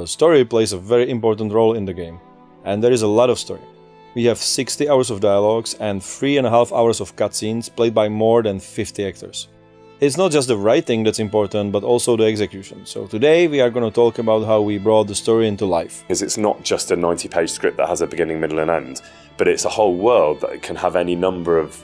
story plays a very important role in the game. And there is a lot of story. We have 60 hours of dialogues and 3.5 hours of cutscenes played by more than 50 actors. It's not just the writing that's important, but also the execution. So today we are going to talk about how we brought the story into life. Because it's not just a 90-page script that has a beginning, middle and end, but it's a whole world that can have any number of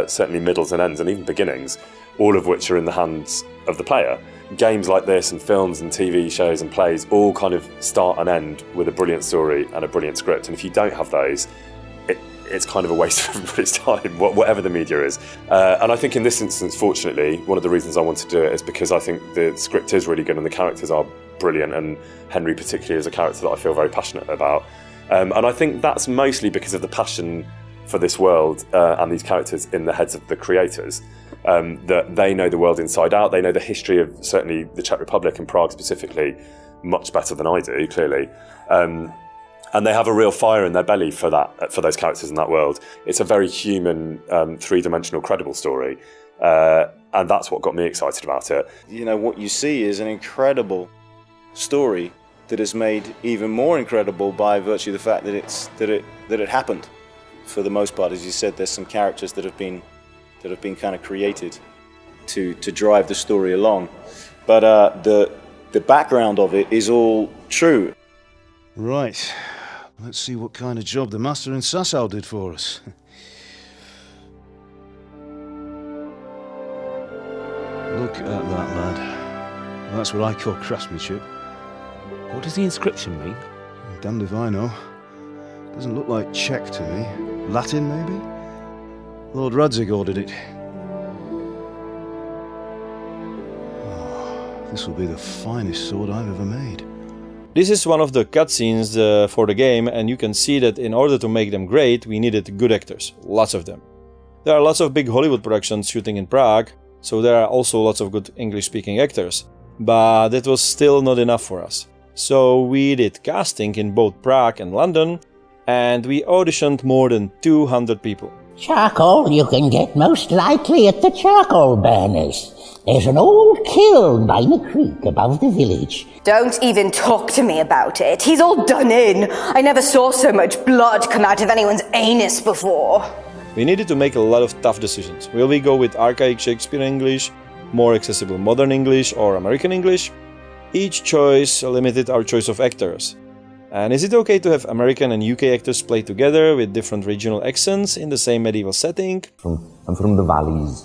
certainly middles and ends and even beginnings, all of which are in the hands of the player. Games like this and films and TV shows and plays all kind of start and end with a brilliant story and a brilliant script. And if you don't have those, it's kind of a waste of everybody's time, whatever the media is. And I think in this instance, fortunately, one of the reasons I want to do it is because I think the script is really good and the characters are brilliant, and Henry particularly is a character that I feel very passionate about. And I think that's mostly because of the passion for this world and these characters in the heads of the creators. That they know the world inside out, they know the history of certainly the Czech Republic and Prague specifically much better than I do, clearly. And they have a real fire in their belly for those characters in that world. It's a very human, three-dimensional, credible story. And that's what got me excited about it. You know, what you see is an incredible story that is made even more incredible by virtue of the fact that it happened. For the most part, as you said, there's some characters that have been kind of created to drive the story along. But the background of it is all true. Right. Let's see what kind of job the master in Sasau did for us. Look at that, lad. That's what I call craftsmanship. What does the inscription mean? Damned if I know. Doesn't look like Czech to me. Latin, maybe? Lord Radzig ordered it. Oh, this will be the finest sword I've ever made. This is one of the cutscenes for the game, and you can see that in order to make them great, we needed good actors. Lots of them. There are lots of big Hollywood productions shooting in Prague, so there are also lots of good English-speaking actors. But that was still not enough for us. So we did casting in both Prague and London, and we auditioned more than 200 people. Charcoal you can get most likely at the charcoal burners. There's an old kiln by the creek above the village. Don't even talk to me about it. He's all done in. I never saw so much blood come out of anyone's anus before. We needed to make a lot of tough decisions. Will we go with archaic Shakespeare English, more accessible modern English, or American English? Each choice limited our choice of actors. And is it okay to have American and UK actors play together with different regional accents in the same medieval setting? I'm from the valleys.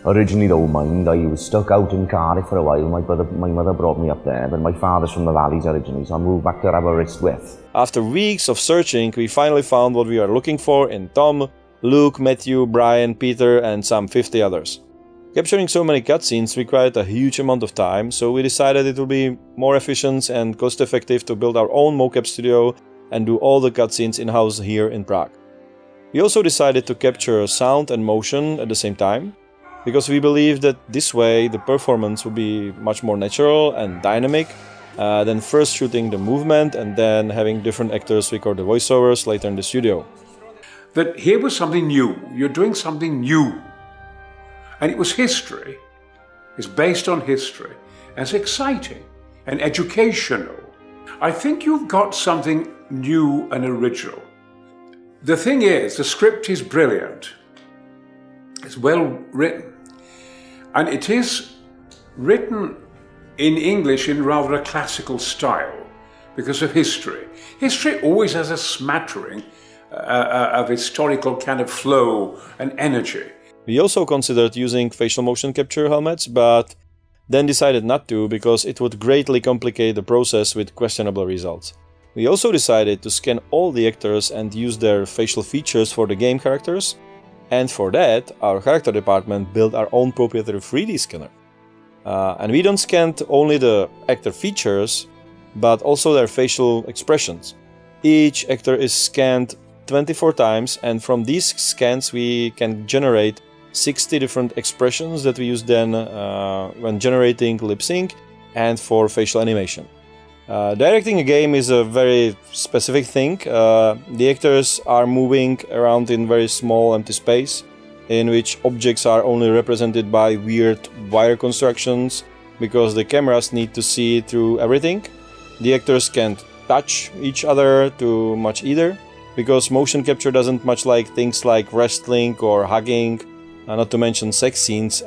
Originally, don't mind, I was stuck out in Cardiff for a while. My mother brought me up there, but my father's from the valleys originally, so I moved back to Aberystwyth. After weeks of searching, we finally found what we are looking for in Tom, Luke, Matthew, Brian, Peter, and some 50 others. Capturing so many cutscenes required a huge amount of time, so we decided it would be more efficient and cost-effective to build our own mocap studio and do all the cutscenes in-house here in Prague. We also decided to capture sound and motion at the same time, because we believe that this way the performance will be much more natural and dynamic than first shooting the movement and then having different actors record the voiceovers later in the studio. That here was something new. You're doing something new. And it was history. It's based on history. And it's exciting and educational. I think you've got something new and original. The thing is, the script is brilliant. It's well written. And it is written in English in rather a classical style because of history. History always has a smattering of historical kind of flow and energy. We also considered using facial motion capture helmets, but then decided not to because it would greatly complicate the process with questionable results. We also decided to scan all the actors and use their facial features for the game characters, and for that our character department built our own proprietary 3D scanner. And we don't scan only the actor features, but also their facial expressions. Each actor is scanned 24 times, and from these scans we can generate 60 different expressions that we use then when generating lip sync and for facial animation. Directing a game is a very specific thing. The actors are moving around in very small empty space, in which objects are only represented by weird wire constructions because the cameras need to see through everything. The actors can't touch each other too much either, because motion capture doesn't much like things like wrestling or hugging, not to mention sex scenes.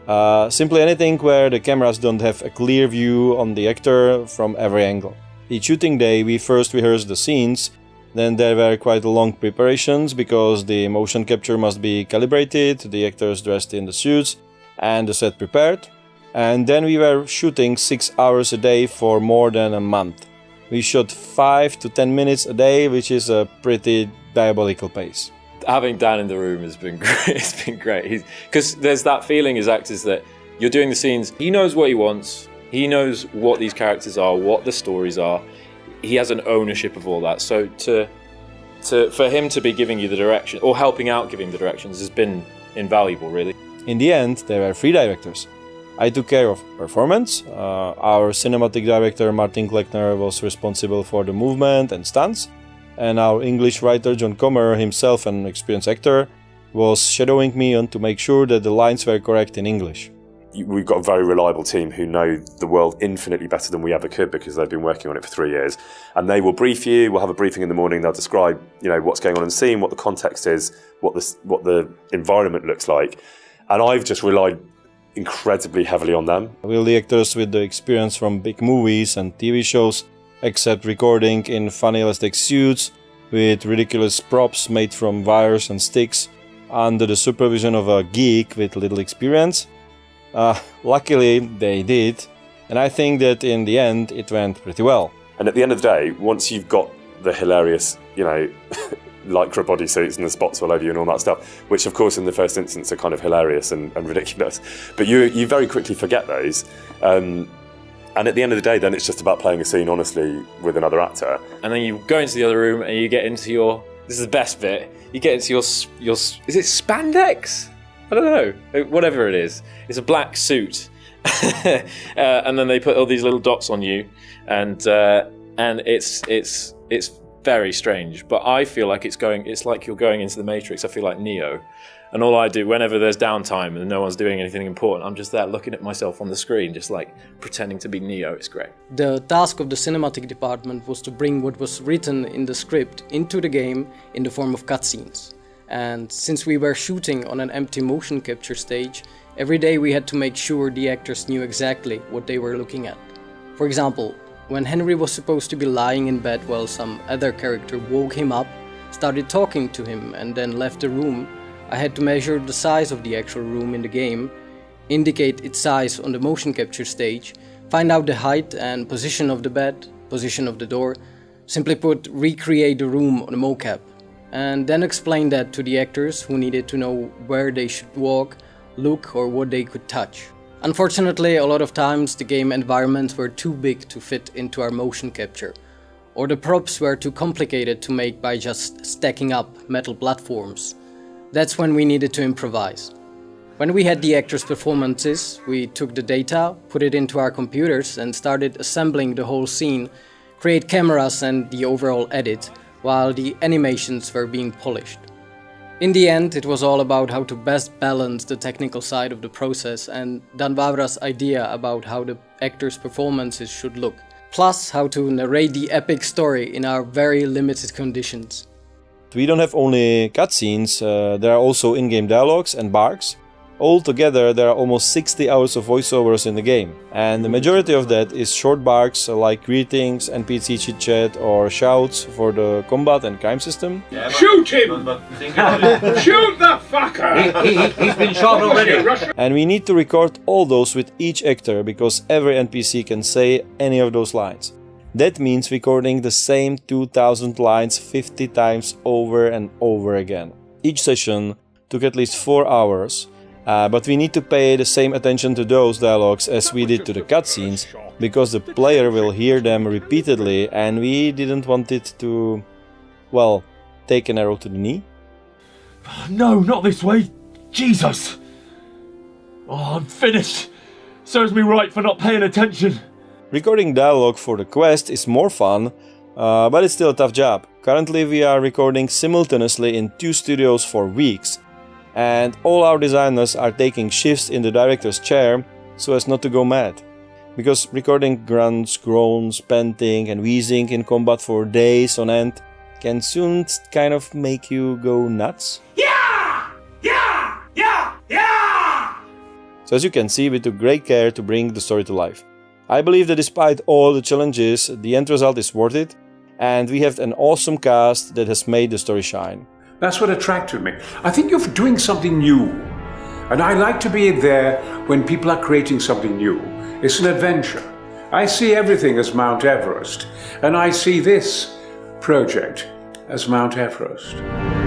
Simply anything where the cameras don't have a clear view on the actor from every angle. Each shooting day we first rehearsed the scenes, then there were quite long preparations because the motion capture must be calibrated, the actors dressed in the suits, and the set prepared. And then we were shooting 6 hours a day for more than a month. We shot 5 to 10 minutes a day, which is a pretty diabolical pace. Having Dan in the room has been great. It's been great. Because there's that feeling as actors that you're doing the scenes, he knows what he wants, he knows what these characters are, what the stories are, he has an ownership of all that. So for him to be giving you the direction, or helping out giving the directions, has been invaluable, really. In the end, there were 3 directors. I took care of performance. Our cinematic director Martin Kleckner was responsible for the movement and stunts, and our English writer John Comer, himself an experienced actor, was shadowing me on to make sure that the lines were correct in English. We've got a very reliable team who know the world infinitely better than we ever could because they've been working on it for 3 years. And they will brief you, we'll have a briefing in the morning, they'll describe, what's going on in the scene, what the context is, what the environment looks like. And I've just relied incredibly heavily on them. Will the actors with the experience from big movies and TV shows accept recording in funny elastic suits with ridiculous props made from wires and sticks under the supervision of a geek with little experience? Luckily they did, and I think that in the end it went pretty well. And at the end of the day, once you've got the hilarious, lycra bodysuits and the spots all over you and all that stuff, which of course in the first instance are kind of hilarious and ridiculous, but you very quickly forget those. And at the end of the day, then it's just about playing a scene honestly with another actor. And then you go into the other room and you get into your, this is the best bit, you get into your is it spandex? I don't know, whatever it is. It's a black suit. And then they put all these little dots on you, and it's very strange. But I feel like it's like you're going into the Matrix. I feel like Neo. And all I do, whenever there's downtime and no one's doing anything important, I'm just there looking at myself on the screen, just like pretending to be Neo. It's great. The task of the cinematic department was to bring what was written in the script into the game in the form of cutscenes. And since we were shooting on an empty motion capture stage, every day we had to make sure the actors knew exactly what they were looking at. For example, when Henry was supposed to be lying in bed while some other character woke him up, started talking to him and then left the room, I had to measure the size of the actual room in the game, indicate its size on the motion capture stage, find out the height and position of the bed, position of the door, simply put, recreate the room on a mocap, and then explain that to the actors who needed to know where they should walk, look, or what they could touch. Unfortunately, a lot of times the game environments were too big to fit into our motion capture, or the props were too complicated to make by just stacking up metal platforms. That's when we needed to improvise. When we had the actors' performances, we took the data, put it into our computers and started assembling the whole scene, create cameras and the overall edit, while the animations were being polished. In the end, it was all about how to best balance the technical side of the process and Dan Vavra's idea about how the actors' performances should look, plus how to narrate the epic story in our very limited conditions. We don't have only cutscenes, there are also in-game dialogues and barks. Altogether, there are almost 60 hours of voiceovers in the game, and the majority of that is short barks like greetings, NPC chit-chat or shouts for the combat and crime system. Yeah, shoot him! Shoot the fucker! He's been shot already! And we need to record all those with each actor, because every NPC can say any of those lines. That means recording the same 2000 lines 50 times over and over again. Each session took at least 4 hours, but we need to pay the same attention to those dialogues as we did to the cutscenes, because the player will hear them repeatedly and we didn't want it to, well, take an arrow to the knee. No, not this way! Jesus! Oh, I'm finished! Serves me right for not paying attention. Recording dialogue for the quest is more fun, but it's still a tough job. Currently we are recording simultaneously in 2 studios for weeks, and all our designers are taking shifts in the director's chair so as not to go mad. because recording grunts, groans, panting and wheezing in combat for days on end can soon kind of make you go nuts. So as you can see, we took great care to bring the story to life. I believe that despite all the challenges, the end result is worth it, and we have an awesome cast that has made the story shine. That's what attracted me. I think you're doing something new. And I like to be there when people are creating something new. It's an adventure. I see everything as Mount Everest, and I see this project as Mount Everest.